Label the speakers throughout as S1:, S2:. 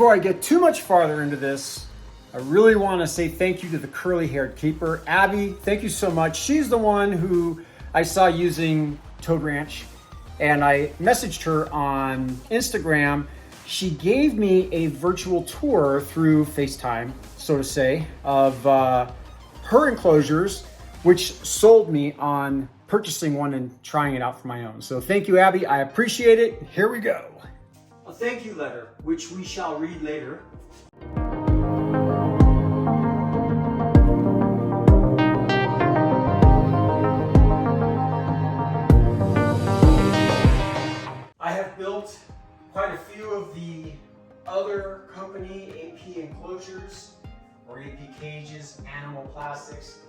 S1: before I get too much farther into this, I really want to say thank you to the curly-haired keeper. Abby, thank you so much. She's the one who I saw using Toad Ranch, and I messaged her on Instagram. She gave me a virtual tour through FaceTime, so to say, of her enclosures, which sold me on purchasing one and trying it out for my own. So thank you, Abby. I appreciate it. Here we go. A thank you letter, which we shall read later. I have built quite a few of the other company AP enclosures or AP cages, animal plastics.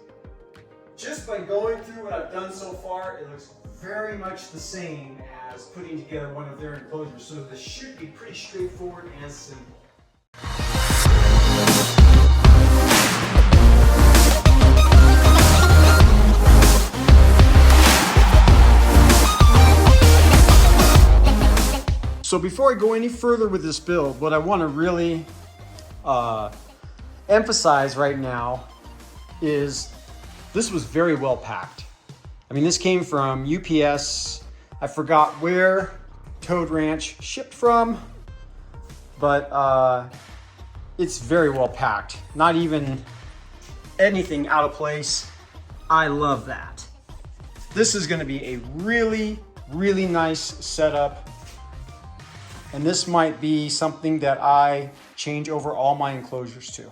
S1: Just by going through what I've done so far, it looks very much the same as putting together one of their enclosures. So this should be pretty straightforward and simple. So before I go any further with this build, what I want to really emphasize right now is this was very well packed. I mean, this came from UPS. I forgot where Toad Ranch shipped from, but it's very well packed. Not even anything out of place. I love that. This is gonna be a really, really nice setup. And this might be something that I change over all my enclosures to.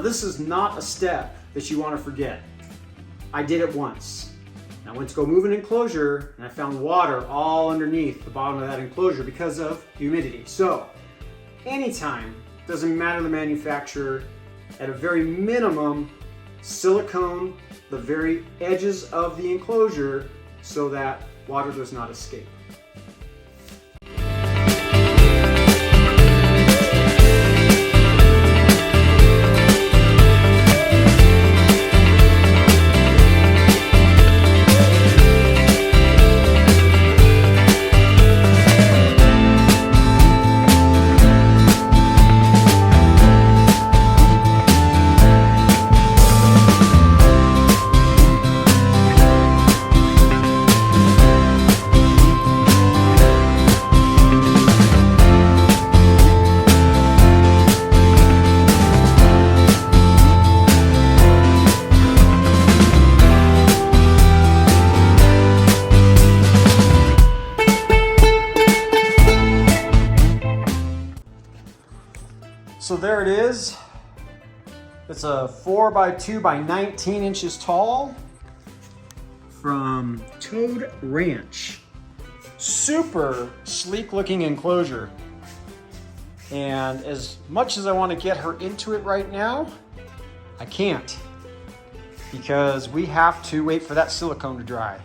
S1: This is not a step that you want to forget. I did it once. I went to go move an enclosure and I found water all underneath the bottom of that enclosure because of humidity. So anytime, doesn't matter the manufacturer, at a very minimum, silicone the very edges of the enclosure so that water does not escape. So there it is. It's a 4x2 by 19 inches tall from Toad Ranch. Super sleek looking enclosure. And as much as I want to get her into it right now, I can't, because we have to wait for that silicone to dry.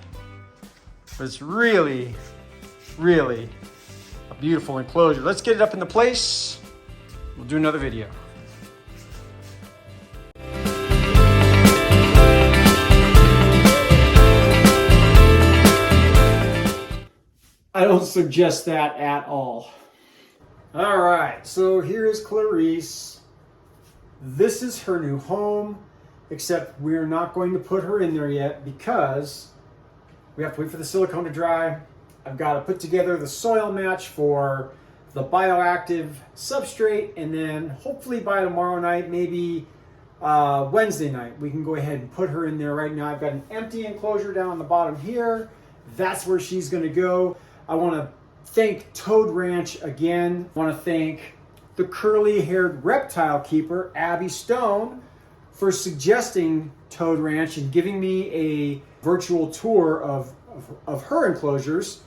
S1: But it's really, really a beautiful enclosure. Let's get it up into place. We'll do another video. I don't suggest that at all. All right, so here's Clarice. This is her new home, except we're not going to put her in there yet because we have to wait for the silicone to dry. I've got to put together the soil match for the bioactive substrate, and then hopefully by tomorrow night, maybe Wednesday night, we can go ahead and put her in there. Right now I've got an empty enclosure down on the bottom here. That's where she's going to go. I want to thank Toad Ranch again. I want to thank the curly-haired reptile keeper, Abby Stone, for suggesting Toad Ranch and giving me a virtual tour of her enclosures.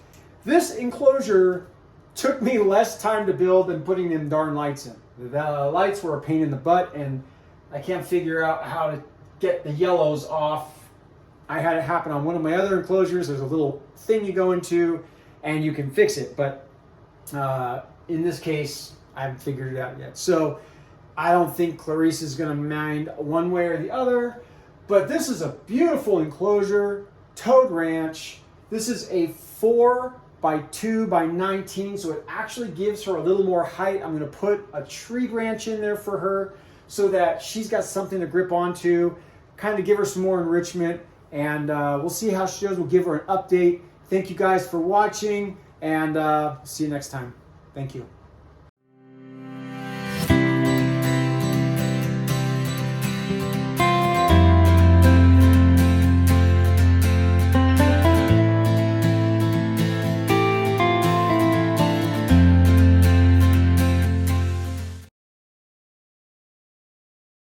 S1: This enclosure took me less time to build than putting them darn lights in. The lights were a pain in the butt, and I can't figure out how to get the yellows off. I had it happen on one of my other enclosures. There's a little thing you go into, and you can fix it. But in this case, I haven't figured it out yet. So I don't think Clarice is going to mind one way or the other. But this is a beautiful enclosure, Toad Ranch. This is a 4x2x19, so it actually gives her a little more height. I'm going to put a tree branch in there for her so that she's got something to grip onto, kind of give her some more enrichment. And we'll see how she does. We'll give her an update. Thank you guys for watching, and see you next time. Thank you.